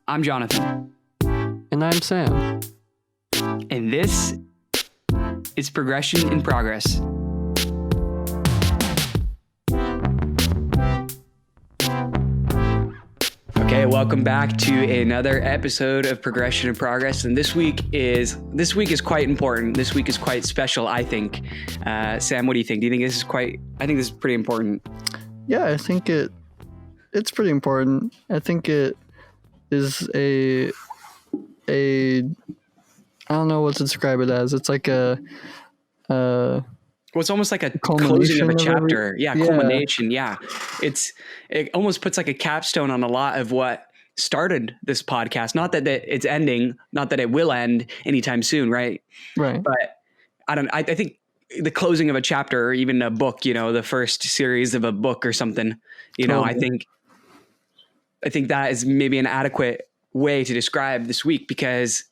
I'm Jonathan. And I'm Sam. And this is Progression in Progress. Okay, welcome back to another episode of Progression in Progress. And this week is quite important. This week is quite special, I think. Sam, what do you think? Do you think this is I think this is pretty important. Yeah, I think it's pretty important. I think it is I don't know what to describe it as. It's like Well, it's almost like a closing of a chapter. Culmination. Yeah. It almost puts like a capstone on a lot of what started this podcast. Not that it's ending, not that it will end anytime soon, right? Right. But I think the closing of a chapter or even a book, the first series of a book or something, I think that is maybe an adequate way to describe this week, because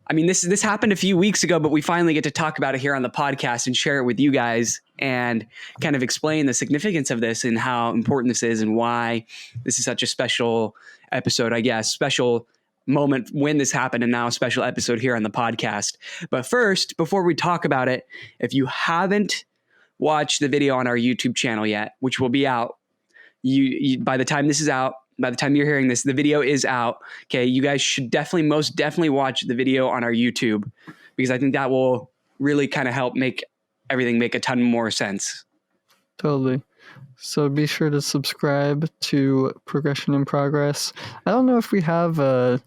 this happened a few weeks ago, but we finally get to talk about it here on the podcast and share it with you guys and kind of explain the significance of this and how important this is and why this is such a special episode, I guess, special moment when this happened, and now a special episode here on the podcast. But first, before we talk about it, if you haven't watched the video on our YouTube channel yet, which will be out, by the time this is out, by the time you're hearing this, the video is out. Okay. You guys should most definitely watch the video on our YouTube, because I think that will really kind of help make everything make a ton more sense. Totally. So be sure to subscribe to Progression in Progress. I don't know if we have a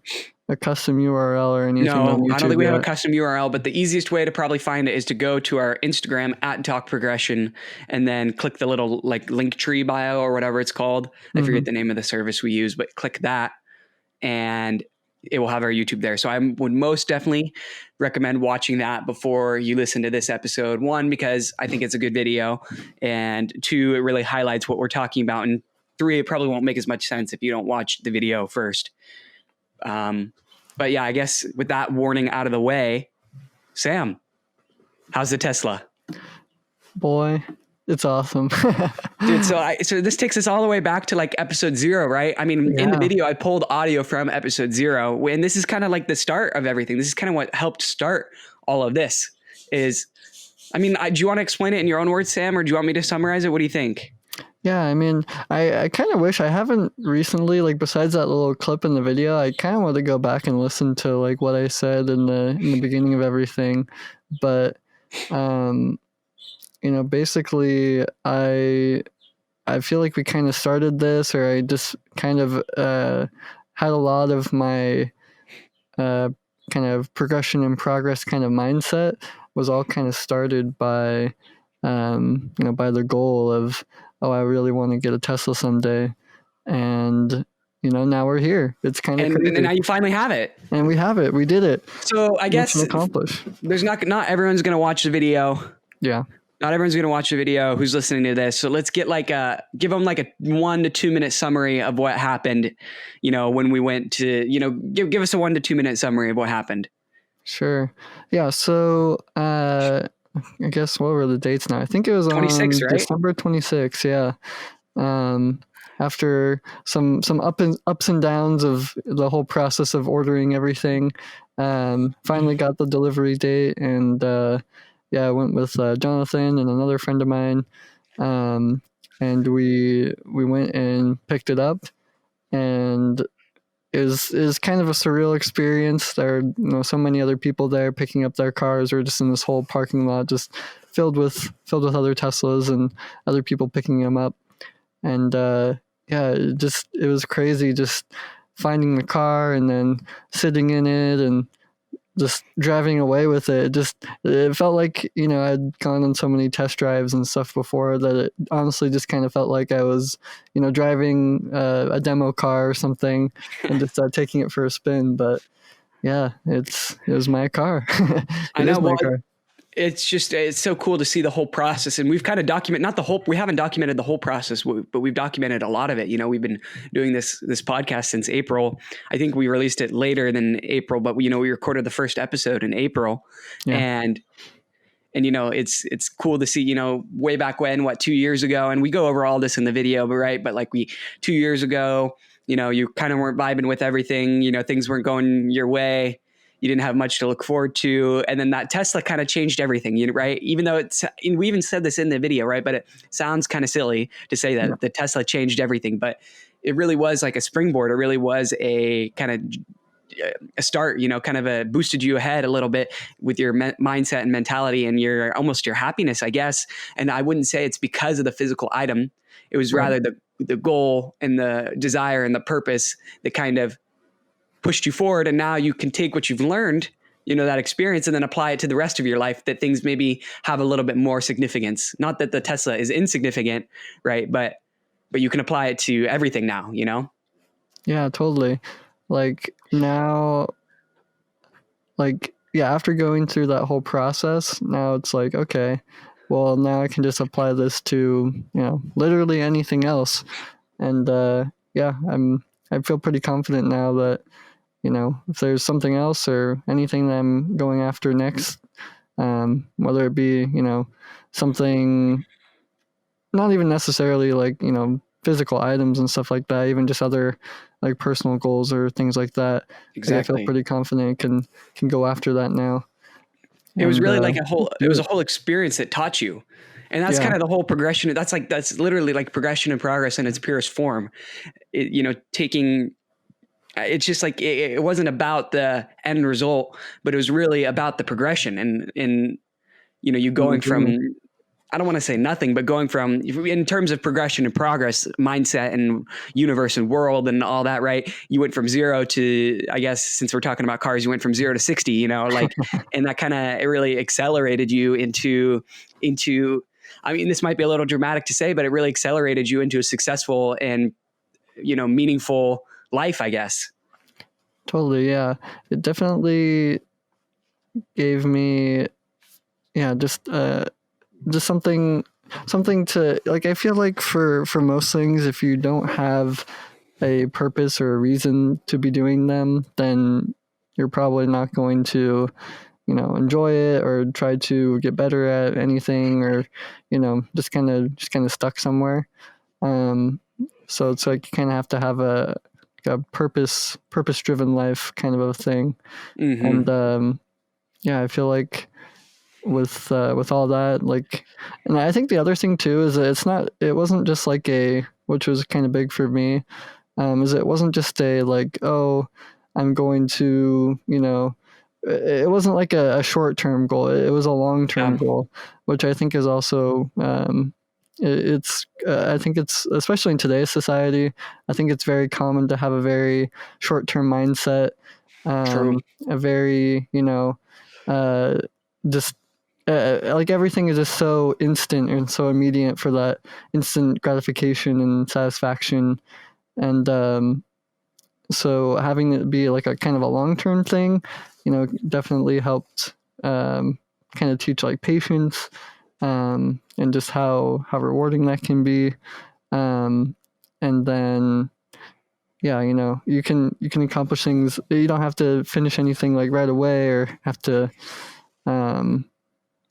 custom URL or anything. No, on YouTube I don't think we yet. have a custom URL, but the easiest way to probably find it is to go to our Instagram @TalkProgression and then click the little link tree bio or whatever it's called. I forget the name of the service we use, but click that and it will have our YouTube there. So I would most definitely recommend watching that before you listen to this episode. One, because I think it's a good video, and two, it really highlights what we're talking about, and three, it probably won't make as much sense if you don't watch the video first. But yeah, I guess with that warning out of the way, Sam, how's the Tesla? Boy, it's awesome. Dude, so this takes us all the way back to episode 0, right? In the video, I pulled audio from episode 0, and this is kind of like the start of everything. This is kind of what helped start all of this. Do you want to explain it in your own words, Sam, or do you want me to summarize it? What do you think? Yeah, I kind of wish I haven't recently, besides that little clip in the video, I kind of want to go back and listen to what I said in the beginning of everything. But, basically I feel like we kind of started this, or I just kind of had a lot of my kind of progression in progress kind of mindset was all kind of started by, by the goal of, I really want to get a Tesla someday. And, now we're here. It's kind of crazy. And now you finally have it. And we have it. We did it. So I guess accomplished. There's not everyone's going to watch the video. Yeah. Not everyone's going to watch the video who's listening to this. So let's get give them a 1 to 2 minute summary of what happened, when we went to, give us a 1 to 2 minute summary of what happened. Sure. Yeah. So, I guess what were the dates now? I think it was 26, on right? December 26th. Yeah. After some ups and downs of the whole process of ordering everything, finally got the delivery date, and I went with Jonathan and another friend of mine, and we went and picked it up, and is kind of a surreal experience. There are so many other people there picking up their cars. We're just in this whole parking lot just filled with other Teslas and other people picking them up. And it was crazy just finding the car and then sitting in it and just driving away with it. It felt like, I'd gone on so many test drives and stuff before that it honestly just kind of felt like I was, driving a demo car or something and just taking it for a spin. But yeah, it was my car. I know. It's so cool to see the whole process, and we've kind of we haven't documented the whole process, but we've documented a lot of it. We've been doing this podcast since April. I think we released it later than April, but we recorded the first episode in April. Yeah. And it's cool to see, way back when, 2 years ago, and we go over all this in the video, but 2 years ago, you kind of weren't vibing with everything, things weren't going your way. You didn't have much to look forward to. And then that Tesla kind of changed everything, right? Even though we even said this in the video, right? But it sounds kind of silly to say that the Tesla changed everything, but it really was like a springboard. It really was a kind of a start, kind of boosted you ahead a little bit with your mindset and mentality and almost your happiness, I guess. And I wouldn't say it's because of the physical item. It was rather the goal and the desire and the purpose that kind of pushed you forward. And now you can take what you've learned, that experience, and then apply it to the rest of your life, that things maybe have a little bit more significance. Not that the Tesla is insignificant, right? But you can apply it to everything now, Yeah, totally. Like now, after going through that whole process, now it's like, okay, well, now I can just apply this to, literally anything else. And I feel pretty confident now that, if there's something else or anything that I'm going after next, whether it be, something not even necessarily like, physical items and stuff like that, even just other like personal goals or things like that. Exactly. I feel pretty confident can go after that now. It was really like it was a whole experience that taught you. And that's kind of the whole progression. That's literally like progression and progress in its purest form. It's just like, it wasn't about the end result, but it was really about the progression and you going from, I don't want to say nothing, but going from, in terms of progression and progress, mindset and universe and world and all that, right? You went from 0 to, I guess, since we're talking about cars, you went from 0 to 60, and that kind of, it really accelerated you into, I mean, this might be a little dramatic to say, but it really accelerated you into a successful and, meaningful life, I guess. Totally. Yeah. It definitely gave me, just something to like. I feel like for most things, if you don't have a purpose or a reason to be doing them, then you're probably not going to, enjoy it or try to get better at anything, or, just kind of stuck somewhere. So it's like you kind of have to have a purpose driven life kind of a thing. Mm-hmm. And I feel like with all that, like, and I think the other thing too is that it wasn't just like which was kind of big for me, is it wasn't just a like, oh, I'm going to, it wasn't like a short-term goal. It was a long-term goal, which I think is also, I think it's, especially in today's society, I think it's very common to have a very short-term mindset, a very, just like everything is just so instant and so immediate for that instant gratification and satisfaction. And so having it be like a kind of a long-term thing, definitely helped kind of teach like patience, and just how rewarding that can be. And then, you can accomplish things. You don't have to finish anything like right away or have to,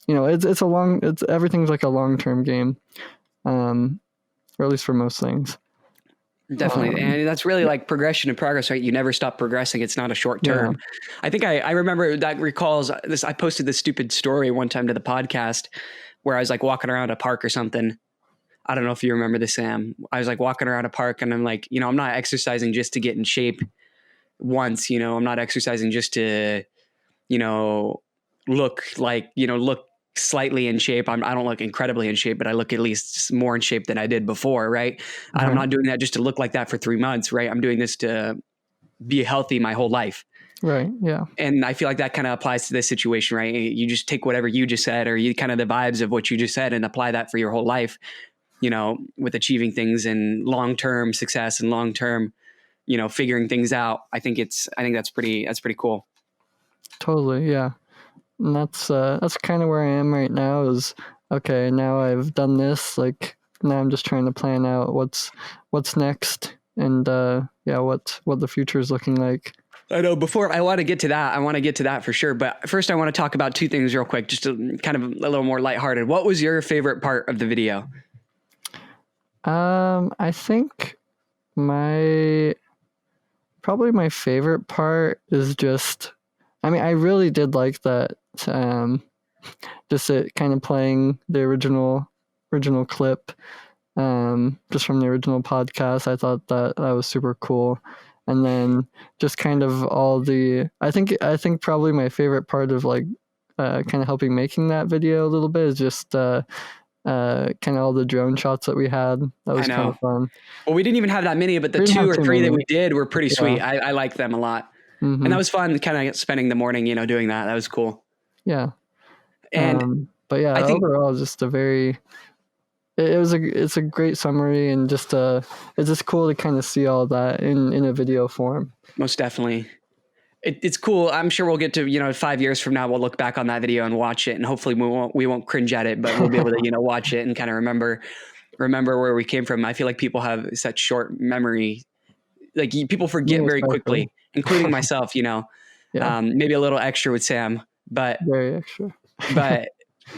it's everything's like a long-term game, or at least for most things. Definitely. And that's really like progression and progress, right? You never stop progressing. It's not a short term. Yeah. I think I remember that recalls this. I posted this stupid story one time to the podcast where I was like walking around a park or something. I don't know if you remember this, Sam. I was like walking around a park and I'm like, I'm not exercising just to get in shape once, I'm not exercising just to, look like, look slightly in shape. I don't look incredibly in shape, but I look at least more in shape than I did before. Right. Mm-hmm. I'm not doing that just to look like that for 3 months. Right. I'm doing this to be healthy my whole life. Right. Yeah. And I feel like that kind of applies to this situation, right? You just take whatever you just said, or you kind of the vibes of what you just said and apply that for your whole life, with achieving things and long-term success and long-term, figuring things out. I think that's pretty cool. Totally. Yeah. And that's kind of where I am right now is, okay, now I've done this, like now I'm just trying to plan out what's next and, what the future is looking like. I know before I want to get to that for sure. But first I want to talk about two things real quick, just to kind of a little more lighthearted. What was your favorite part of the video? I think my probably my favorite part is just, I mean, I really did like that. Just it kind of playing the original clip, just from the original podcast. I thought that was super cool. And then just kind of all the, I think probably my favorite part of like kind of helping making that video a little bit is just kind of all the drone shots that we had. That was kind of fun. Well, we didn't even have that many, but the 2 or 3 that we did were pretty sweet. I like them a lot. Mm-hmm. And that was fun, kind of spending the morning, doing that. That was cool. Yeah. And but yeah, I think overall just a very, it's a great summary, and just it's just cool to kind of see all that in a video form. Most definitely. It's cool. I'm sure we'll get to, 5 years from now, we'll look back on that video and watch it, and hopefully we won't cringe at it, but we'll be able to, watch it and kind of remember where we came from. I feel like people have such short memory. Like people forget very quickly, including myself, Yeah. Maybe a little extra with Sam, but very extra. But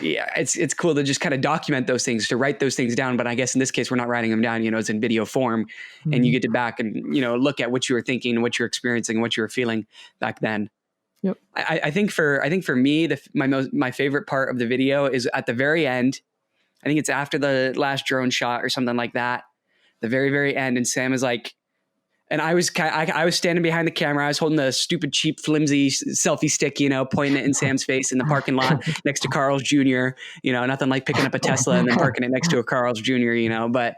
yeah, it's cool to just kind of document those things, to write those things down. But I guess in this case, we're not writing them down, it's in video form, mm-hmm. and you get to back and, look at what you were thinking, what you're experiencing, what you were feeling back then. Yep. I think for me, my favorite part of the video is at the very end. I think it's after the last drone shot or something like that. The very, very end. And Sam is like, and I was standing behind the camera. I was holding the stupid, cheap, flimsy selfie stick, pointing it in Sam's face in the parking lot next to Carl's Jr. Nothing like picking up a Tesla and then parking it next to a Carl's Jr. But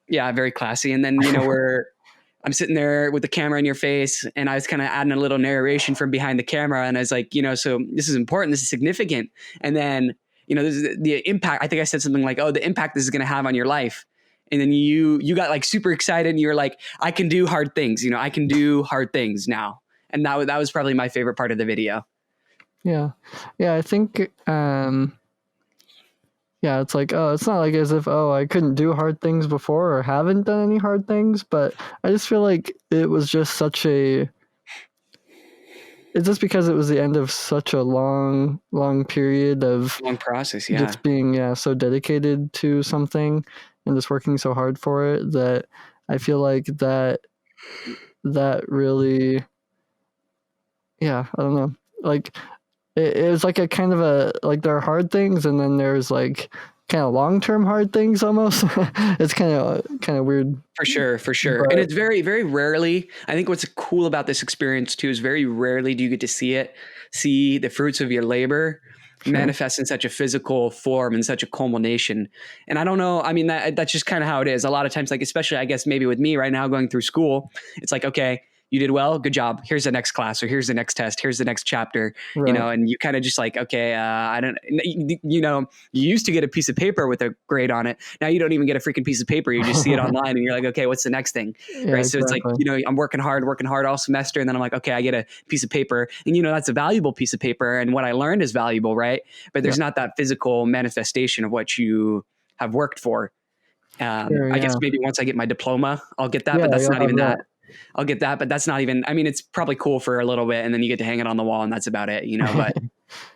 yeah, very classy. And then I'm sitting there with the camera in your face, and I was kind of adding a little narration from behind the camera, and I was like, so this is important, this is significant, and then this is the impact. I think I said something like, "Oh, the impact this is going to have on your life." And then you got like super excited, and you're like, I can do hard things. I can do hard things now. And that was probably my favorite part of the video. Yeah. Yeah. I think, it's like, it's not like as if, I couldn't do hard things before or haven't done any hard things, but I just feel like it was just it's just because it was the end of such a long period of long process. Yeah. Just being, so dedicated to something and just working so hard for it, that I feel like that really, I don't know, like it was like a kind of a, like there are hard things, and then there's like kind of long-term hard things almost. It's kind of weird. For sure. But, and it's very, very rarely, I think what's cool about this experience too, is very rarely do you get to see the fruits of your labor manifest in such a physical form and such a culmination. And I don't know, I mean, that's just kind of how it is. A lot of times, like, especially I guess maybe with me right now going through school, it's like, okay, you did well, good job. Here's the next class, or here's the next test, here's the next chapter, right. And you kind of just like, okay, you used to get a piece of paper with a grade on it. Now you don't even get a freaking piece of paper. You just see it online, and you're like, okay, what's the next thing? Yeah, right. Exactly. So it's like, I'm working hard all semester. And then I'm like, okay, I get a piece of paper, and that's a valuable piece of paper. And what I learned is valuable. Right. But there's not that physical manifestation of what you have worked for. I guess maybe once I get my diploma, I'll get that, but that's not even that. I'll get that, but that's not even, I mean, it's probably cool for a little bit, and then you get to hang it on the wall, and that's about it,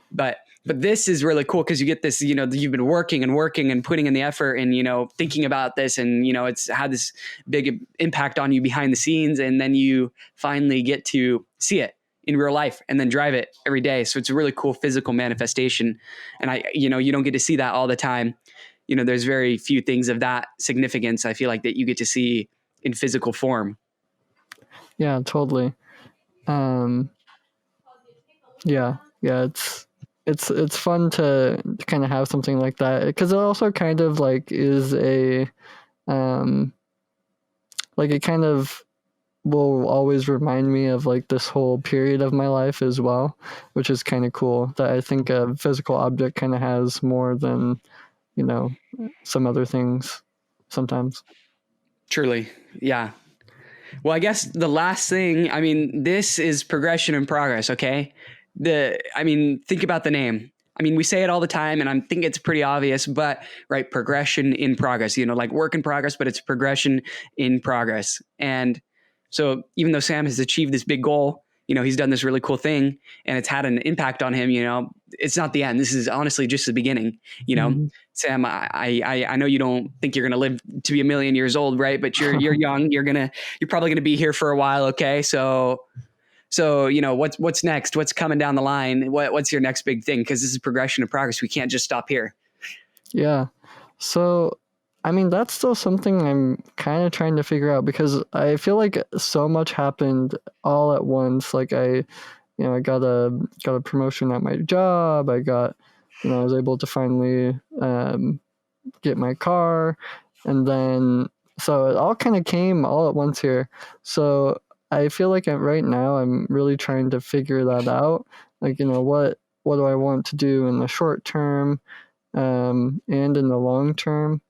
but this is really cool, because you get this, you've been working and putting in the effort, and, thinking about this, and, it's had this big impact on you behind the scenes. And then you finally get to see it in real life and then drive it every day. So it's a really cool physical manifestation. And you don't get to see that all the time. There's very few things of that significance, I feel like, that you get to see in physical form. Yeah, totally. It's fun to kind of have something like that, because it also kind of like is a like it kind of will always remind me of like this whole period of my life as well, which is kind of cool, that I think a physical object kind of has more than some other things sometimes. Truly. Yeah. Well, I guess the last thing, I mean, this is progression and progress. Okay. Think about the name. I mean, we say it all the time, and I think it's pretty obvious, but right. Progression in progress, like work in progress, but it's progression in progress. And so even though Sam has achieved this big goal, he's done this really cool thing and it's had an impact on him. It's not the end. This is honestly just the beginning. Sam, I know you don't think you're going to live to be 1,000,000 years old, right? But you're young. You're probably going to be here for a while. Okay. So what's next? What's coming down the line? What's your next big thing? Because this is progression and progress. We can't just stop here. Yeah. So, I mean, that's still something I'm kind of trying to figure out, because I feel like so much happened all at once. Like I got a promotion at my job. I was able to finally get my car, and then so it all kind of came all at once here. So I feel like right now I'm really trying to figure that out. Like, what do I want to do in the short term, and in the long term.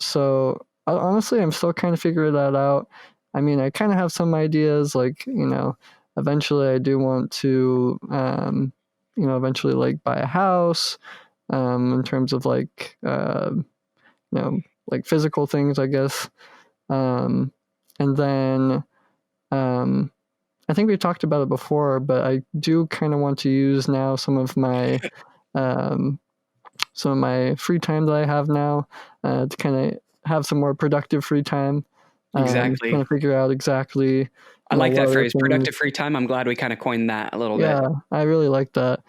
So honestly, I'm still kind of figuring that out. I mean, I kind of have some ideas, like, eventually I do want to, eventually like buy a house, in terms of like, like physical things, I guess. And then, I think we talked about it before, but I do kind of want to use now some of my free time that I have now, to kind of have some more productive free time. Exactly. Kind of figure out exactly. I like that phrase, productive free time. I'm glad we kind of coined that a little bit. Yeah, I really like that,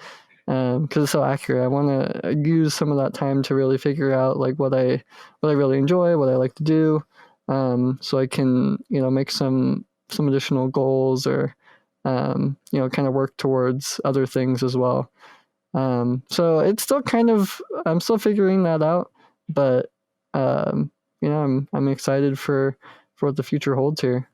because it's so accurate. I want to use some of that time to really figure out like what I really enjoy, what I like to do, so I can make some additional goals, or kind of work towards other things as well. So it's still I'm still figuring that out, but, I'm excited for what the future holds here.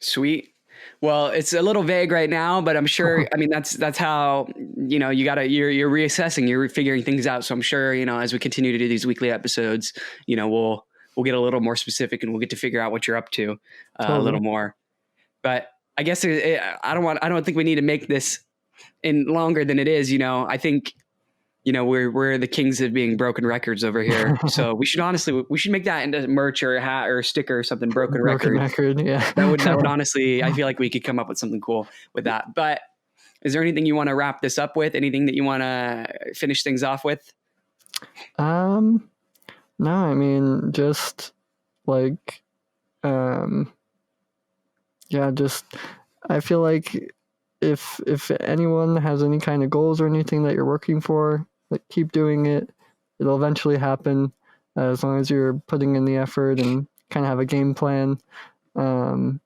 Sweet. Well, it's a little vague right now, but I'm sure, I mean, that's how, you're reassessing, you're figuring things out. So I'm sure, as we continue to do these weekly episodes, we'll get a little more specific, and we'll get to figure out what you're up to a little more. But I guess I don't think we need to make this in longer than it is. I think, we're the kings of being broken records over here. So we should make that into merch or a hat or a sticker or something. Broken record. Yeah. That would honestly, I feel like we could come up with something cool with that. But is there anything you want to wrap this up with? Anything that you want to finish things off with? No, I mean, just like, I feel like if anyone has any kind of goals or anything that you're working for, like, keep doing it. It'll eventually happen, as long as you're putting in the effort and kind of have a game plan. And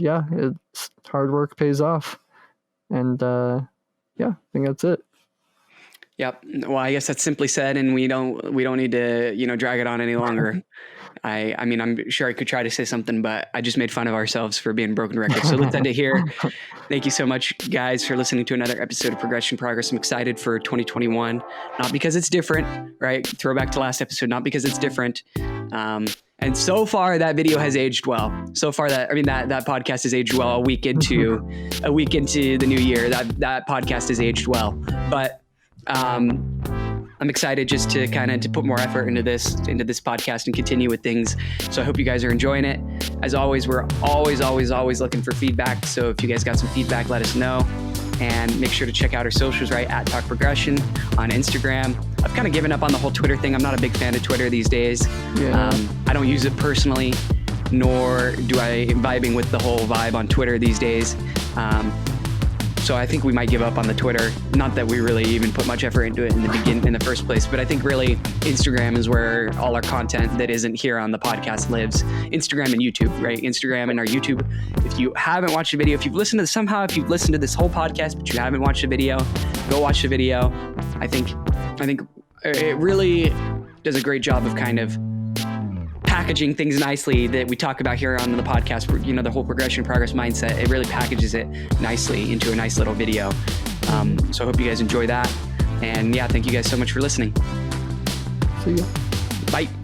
yeah, it's hard work pays off. And I think that's it. Yep. Well, I guess that's simply said, and we don't need to, drag it on any longer. I mean, I'm sure I could try to say something, but I just made fun of ourselves for being broken records. So let's end it here. Thank you so much, guys, for listening to another episode of Progression Progress. I'm excited for 2021, not because it's different, right? Throwback to last episode, not because it's different. And so far that video has aged well. So far that podcast has aged well. A week into the new year, that podcast has aged well. But I'm excited just to to put more effort into this podcast and continue with things. So I hope you guys are enjoying it. As always, we're always looking for feedback. So if you guys got some feedback, let us know. And make sure to check out our socials, right? Talk Progression on Instagram. I've kind of given up on the whole Twitter thing. I'm not a big fan of Twitter these days. Yeah. I don't use it personally, nor do I vibing with the whole vibe on Twitter these days. So I think we might give up on the Twitter. Not that we really even put much effort into it in the first place, but I think really Instagram is where all our content that isn't here on the podcast lives. Instagram and YouTube, right? Instagram and our YouTube. If you haven't watched a video, if you've listened to this whole podcast, but you haven't watched a video, go watch the video. I think it really does a great job of kind of packaging things nicely that we talk about here on the podcast. The whole progression progress mindset, it really packages it nicely into a nice little video. So I hope you guys enjoy that. And yeah, thank you guys so much for listening. See ya. Bye.